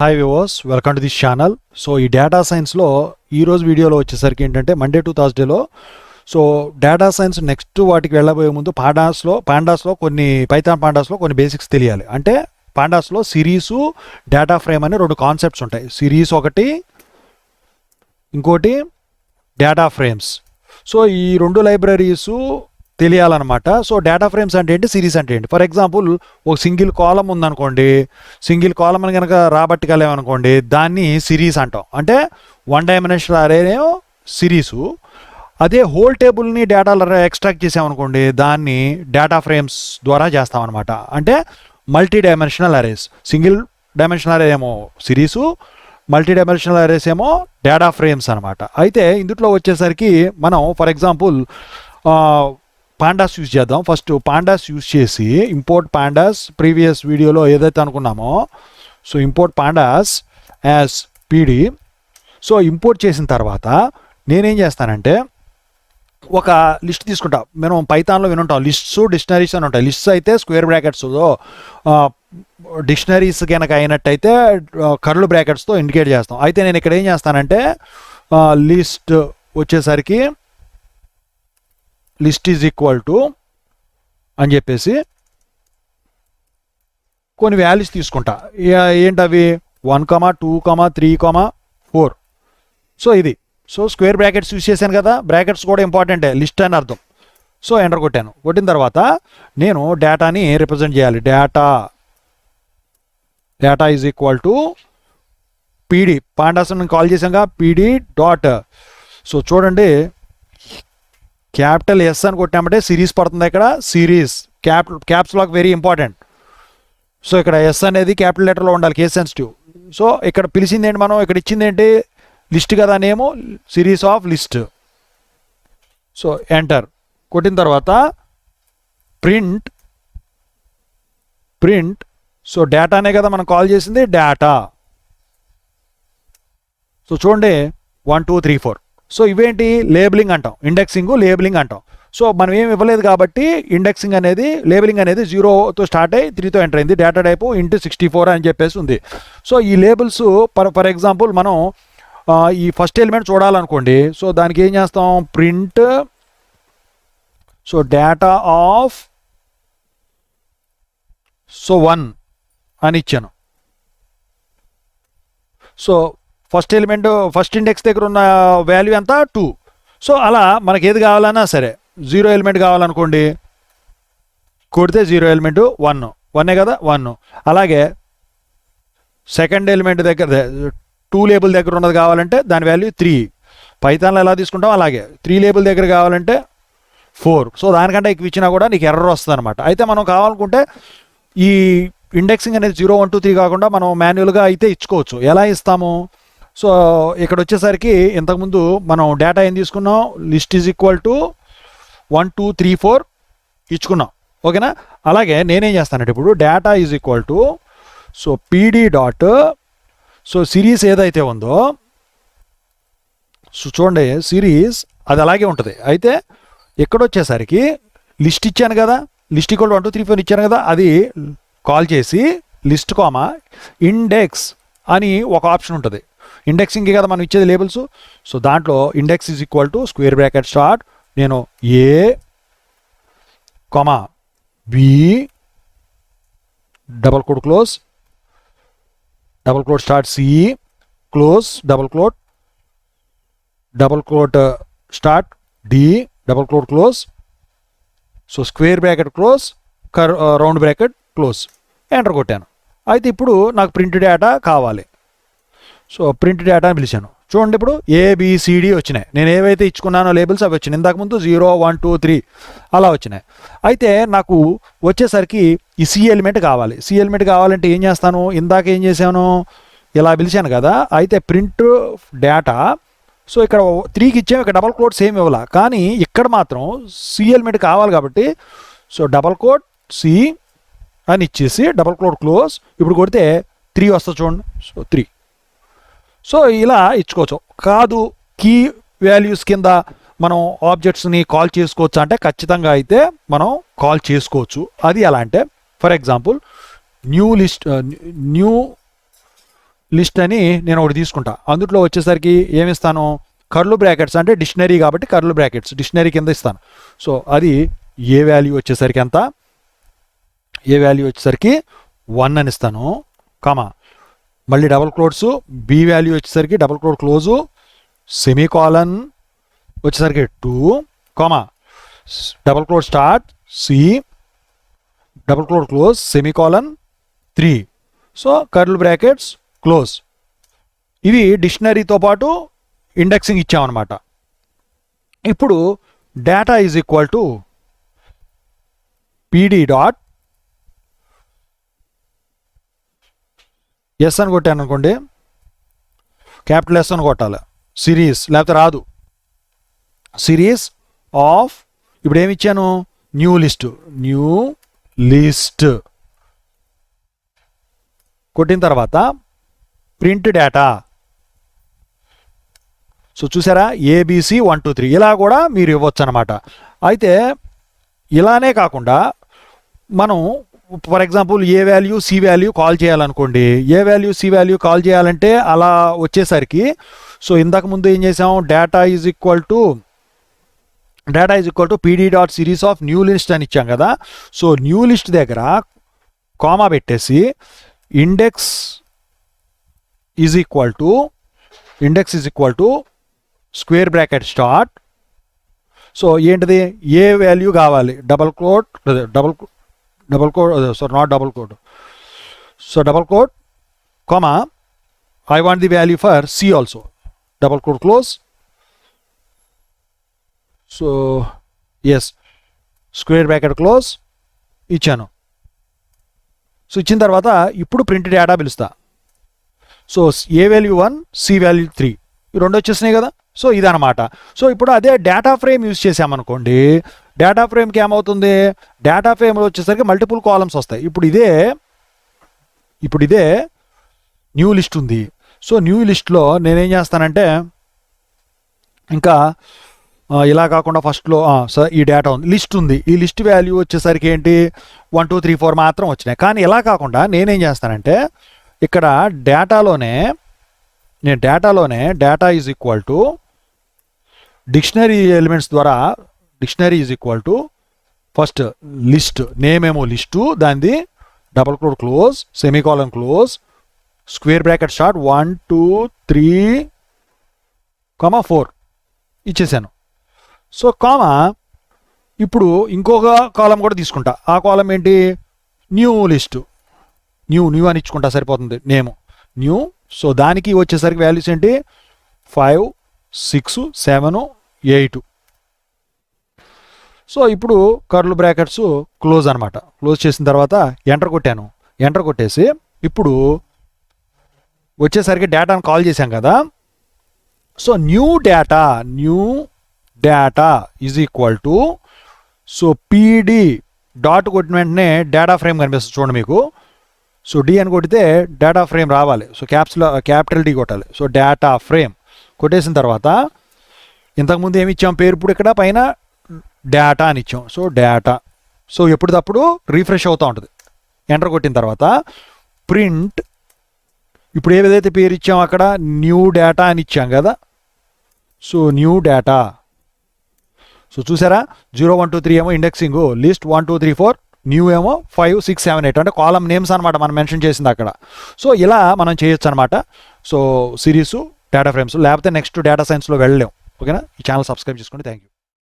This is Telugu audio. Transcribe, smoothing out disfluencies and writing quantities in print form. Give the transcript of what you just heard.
Hi viewers, welcome to this channel. So ఈ డేటా సైన్స్లో ఈరోజు వీడియోలో వచ్చేసరికి ఏంటంటే మండే టు థర్స్డేలో సో డేటా సైన్స్ నెక్స్ట్ వాటికి వెళ్ళబోయే ముందు పాండాస్లో కొన్ని పైథాన్ పాండాస్లో కొన్ని బేసిక్స్ తెలియాలి. అంటే పాండాస్లో సిరీసు డేటా ఫ్రేమ్ అని రెండు కాన్సెప్ట్స్ ఉంటాయి. సిరీస్ ఒకటి, ఇంకోటి డేటా ఫ్రేమ్స్. సో ఈ రెండు లైబ్రరీసు తెలియాలన్నమాట. సో డేటా ఫ్రేమ్స్ అంటే ఏంటి, సిరీస్ అంటే ఏంటి. ఫర్ ఎగ్జాంపుల్ ఒక సింగిల్ కాలం ఉందనుకోండి, సింగిల్ కాలం అని కనుక రాబట్టగలేమనుకోండి, దాన్ని సిరీస్ అంటాం. అంటే వన్ డైమెన్షనల్ అరేనేమో సిరీసు. అదే హోల్ టేబుల్ని డేటా ఎక్స్ట్రాక్ట్ చేసామనుకోండి, దాన్ని డేటా ఫ్రేమ్స్ ద్వారా చేస్తామన్నమాట. అంటే multi dimensional arrays. Single dimensional array ఏమో సిరీసు, మల్టీ డైమెన్షనల్ అరేస్ ఏమో డేటా ఫ్రేమ్స్ అనమాట. అయితే ఇందులో వచ్చేసరికి మనం ఫర్ ఎగ్జాంపుల్ పాండాస్ యూజ్ చేద్దాం. ఫస్ట్ పాండాస్ యూజ్ చేసి ఇంపోర్ట్ పాండాస్, ప్రీవియస్ వీడియోలో ఏదైతే అనుకున్నామో so import pandas as PD. So import చేసిన తర్వాత నేనేం చేస్తానంటే ఒక లిస్ట్ తీసుకుంటా. మనం పైథాన్లో వినుంటాం లిస్ట్స్, డిక్షనరీస్ అని ఉంటాయి. లిస్ట్స్ అయితే స్క్వేర్ బ్రాకెట్స్, డిక్షనరీస్ కనుక అయినట్టయితే కర్ల్ బ్రాకెట్స్తో ఇండికేట్ చేస్తాం. అయితే నేను ఇక్కడ ఏం చేస్తానంటే లిస్ట్ వచ్చేసరికి లిస్ట్ ఈజ్ ఈక్వల్ టు అని చెప్పేసి కొన్ని వాల్యూస్ తీసుకుంటా. ఏంటవి 1, 2, 3, 4. సో ఇది సో స్క్వేర్ బ్రాకెట్స్ యూజ్ చేశాను కదా, బ్రాకెట్స్ కూడా ఇంపార్టెంటే, లిస్ట్ అని అర్థం. సో ఎంటర్ కొట్టాను. కొట్టిన తర్వాత నేను డేటాని రిప్రజెంట్ చేయాలి. Data is equal to PD. Pandas call చేసాంగా, పీడీ డాట్. సో చూడండి, క్యాపిటల్ ఎస్ అని కొట్టామంటే సిరీస్ పడుతుంది. ఇక్కడ series caps lock very important. So ఇక్కడ ఎస్ అనేది క్యాపిటల్ లెటర్లో ఉండాలి, కేస్ సెన్సిటివ్. సో ఇక్కడ పిలిచింది ఏంటి, మనం ఇక్కడ ఇచ్చింది ఏంటి, లిస్ట్ కదా, నేమో series of list. So enter కొట్టిన తర్వాత ప్రింట్. సో డేటానే కదా మనం కాల్ చేసింది, డేటా. సో చూడండి 1, 2, 3, 4. సో ఇవేంటి, లేబులింగ్ అంటాం, ఇండెక్సింగ్, లేబులింగ్ అంటాం. సో మనం ఏమి ఇవ్వలేదు కాబట్టి ఇండెక్సింగ్ అనేది, లేబులింగ్ అనేది 0తో స్టార్ట్ అయ్యి 3తో ఎంటర్ అయింది. డేటా టైపు *64 అని చెప్పేసి ఉంది. సో ఈ లేబుల్స్ ఫర్ ఎగ్జాంపుల్ మనం ఈ ఫస్ట్ ఎలిమెంట్ చూడాలనుకోండి, సో దానికి ఏం చేస్తాం, ప్రింట్. సో డేటా ఆఫ్ 1 అని ఇచ్చాను. So first element, first index దగ్గర ఉన్న వాల్యూ ఎంత, 2. సో అలా మనకి ఏది కావాలన్నా సరే, 0 ఎలిమెంట్ కావాలనుకోండి, కొడితే 0 ఎలిమెంట్ 1 కదా, 1. అలాగే సెకండ్ ఎలిమెంట్ దగ్గర 2 లేబుల్ దగ్గర ఉన్నది కావాలంటే దాని వాల్యూ 3. పైథాన్లో ఎలా తీసుకుంటాం అలాగే 3 లేబుల్ దగ్గర కావాలంటే 4. సో దానికంటే ఎక్కువ ఇచ్చినా కూడా నీకు ఎర్రర్ వస్తుంది అనమాట. అయితే మనం కావాలనుకుంటే ఈ ఇండెక్సింగ్ అనేది 0, 1, 2, 3 కాకుండా మనం మాన్యువల్గా అయితే ఇచ్చుకోవచ్చు. ఎలా ఇస్తాము, సో ఇక్కడ వచ్చేసరికి ఇంతకుముందు మనం డేటా ఏం తీసుకున్నాం, లిస్ట్ ఈజ్ ఈక్వల్ టు 1, 2, 3, 4 ఇచ్చుకున్నాం. ఓకేనా. అలాగే నేనేం చేస్తానంటే ఇప్పుడు data is equal to so PD dot. So series ఏదైతే ఉందో, సో చూడండి సిరీస్ అది అలాగే ఉంటుంది. అయితే ఇక్కడ వచ్చేసరికి లిస్ట్ ఇచ్చాను కదా, లిస్ట్ ఈక్వల్ 1, 2, 3, 4 ఇచ్చాను కదా, అది కాల్ చేసి లిస్ట్ కామా ఇండెక్స్ అని ఒక ఆప్షన్ ఉంటుంది. ఇండెక్సింగ్ కదా మనం ఇచ్చేది లేబుల్స్. సో దాంట్లో index is equal to square bracket start, నేను A comma B double quote close, double quote start C close, double quote start D, double quote close. So square bracket close, round bracket close, enter కొట్టాను. అయితే ఇప్పుడు నాకు ప్రింట్ డేటా కావాలి. సో ప్రింట్ డేటా అని పిలిచాను. చూడండి ఇప్పుడు ABCD వచ్చినాయి. నేను ఏవైతే ఇచ్చుకున్నానో లేబుల్స్ అవి వచ్చినాయి. ఇంతకుముందు 0, 1, 2, 3 అలా వచ్చినాయి. అయితే నాకు వచ్చేసరికి ఈ సి ఎలిమెంట్ కావాలి. సి ఎలిమెంట్ కావాలంటే ఏం చేస్తాను, ఇందాక ఏం చేశాను, ఇలా పిలిచాను కదా. అయితే ప్రింట్ డేటా. సో ఇక్కడ 3కి ఇచ్చాము, ఇక్కడ డబల్ కోట్ సేమ్ ఇవ్వాల, కానీ ఇక్కడ మాత్రం సి ఎలిమెంట్ కావాలి కాబట్టి సో డబల్ కోట్ సి అని ఇచ్చేసి డబల్ కోట్ క్లోజ్. ఇప్పుడు కొడితే 3 వస్తుంది చూడండి. సో 3. సో ఇలా ఇచ్చుకోవచ్చు. కాదు కీ వాల్యూస్ కింద మనం ఆబ్జెక్ట్స్ని కాల్ చేసుకోవచ్చు అంటే ఖచ్చితంగా అయితే మనం కాల్ చేసుకోవచ్చు. అది ఎలా అంటే ఫర్ ఎగ్జాంపుల్ న్యూ లిస్ట్ అని నేను ఒకటి తీసుకుంటా. అందులో వచ్చేసరికి ఏమిస్తాను, కర్లు బ్రాకెట్స్ అంటే డిక్షనరీ కాబట్టి కర్లు బ్రాకెట్స్ డిక్షనరీ కింద ఇస్తాను. సో అది ఏ వాల్యూ వచ్చేసరికి ఎంత, ఏ వాల్యూ వచ్చేసరికి 1 అని ఇస్తాను, కామా మళ్ళీ డబుల్ క్లోట్స్ బి వాల్యూ వచ్చేసరికి డబుల్ క్లోట్ క్లోజు సెమీకాలన్ వచ్చేసరికి 2, comma double quote start C double quote close semicolon 3. So curl brackets close. ఇవి డిక్షనరీతో పాటు ఇండెక్సింగ్ ఇచ్చామన్నమాట. ఇప్పుడు data is equal to PD dot S అని కొట్టాను అనుకోండి, క్యాపిటల్ ఎస్ అని కొట్టాలి, సిరీస్ లేకపోతే రాదు, సిరీస్ ఆఫ్ ఇప్పుడు ఏమి ఇచ్చాను, న్యూ లిస్ట్ కొట్టిన తర్వాత ప్రింట్ డేటా. సో చూసారా, ఏబిసి 1 2 3 ఇలా కూడా మీరు ఇవ్వచ్చు అనమాట. అయితే ఇలానే కాకుండా మనం for example A value C value call చేయాలనుకోండి, A value C value call చేయాలంటే అలా వచ్చేసరికి, సో ఇంతకు ముందు ఏం చేసాం, data is equal to PD dot series of new list అని ఇచ్చాం కదా. సో న్యూ లిస్ట్ దగ్గర కామా పెట్టేసి index is equal to square bracket start. So ఏంటిది, ఏ వాల్యూ కావాలి, double quote comma I want the value for C also, double quote close. So yes square bracket close ఇచ్చాను. సో ఇచ్చిన తర్వాత ఇప్పుడు ప్రింట్ డేటా పిలుస్తా. సో ఏ వాల్యూ 1 సి వాల్యూ 3 ఈ రెండు వచ్చేసినాయి కదా. సో ఇదనమాట. సో ఇప్పుడు అదే డేటా ఫ్రేమ్ యూజ్ చేసామనుకోండి, డేటా ఫ్రేమ్కి ఏమవుతుంది, డేటా ఫ్రేమ్లో వచ్చేసరికి మల్టిపుల్ కాలమ్స్ వస్తాయి. ఇప్పుడు ఇదే న్యూ లిస్ట్ ఉంది. సో న్యూ లిస్ట్లో నేనేం చేస్తానంటే, ఇంకా ఇలా కాకుండా ఫస్ట్లో ఈ డేటా ఉంది, లిస్ట్ ఉంది, ఈ లిస్ట్ వాల్యూ వచ్చేసరికి ఏంటి 1 2 3 4 మాత్రం వచ్చినాయి. కానీ ఇలా కాకుండా నేనేం చేస్తానంటే, ఇక్కడ డేటాలోనే data is equal to dictionary elements ద్వారా dictionary is equal to first list, name ఏమో లిస్టు, దానిది double quote close semicolon close square bracket start 1 2 3 4 ఇచ్చేసాను. సో కామా ఇప్పుడు ఇంకొక కాలం కూడా తీసుకుంటా. ఆ కాలం ఏంటి, న్యూ లిస్టు, న్యూ అని ఇచ్చుకుంటా సరిపోతుంది, నేమ్ న్యూ. సో దానికి వచ్చేసరికి వాల్యూస్ ఏంటి 5 6 7 8. సో ఇప్పుడు కర్ల్ బ్రాకెట్స్ క్లోజ్ అనమాట. క్లోజ్ చేసిన తర్వాత ఎంటర్ కొట్టాను. ఎంటర్ కొట్టేసి ఇప్పుడు వచ్చేసరికి డేటాను కాల్ చేశాం కదా. So new data is equal to, so PD dot కొట్టిన వెంటనే డేటా ఫ్రేమ్ కనిపిస్తుంది చూడండి మీకు. సో డి అని కొడితే డేటా ఫ్రేమ్ రావాలి. సో క్యాపిటల్ డి కొట్టాలి. సో డేటా ఫ్రేమ్ కొట్టేసిన తర్వాత ఇంతకుముందు ఏమి ఇచ్చాం పేరు, ఇప్పుడు ఇక్కడ పైన డేటా అని ఇచ్చాం. సో డేటా, సో ఎప్పటికప్పుడు రీఫ్రెష్ అవుతూ ఉంటుంది. ఎంటర్ కొట్టిన తర్వాత ప్రింట్, ఇప్పుడు ఏదైతే పేరు ఇచ్చాం అక్కడ న్యూ డేటా అని ఇచ్చాం కదా. సో న్యూ డేటా, సో చూసారా 0 1 2 3 ఏమో ఇండెక్సింగ్, లిస్ట్ 1 2 3 4, న్యూ ఏమో 5 6 7 8 అంటే కాలమ్ నేమ్స్ అనమాట మనం మెన్షన్ చేసింది అక్కడ. సో ఇలా మనం చేయొచ్చు అనమాట. సో సిరీస్ డేటా ఫ్రేమ్స్, లేకపోతే నెక్స్ట్ డేటా సైన్స్లో వెళ్ళలేం. ఓకేనా, ఈ ఛానల్ సబ్స్క్రైబ్ చేసుకోండి. Thank you.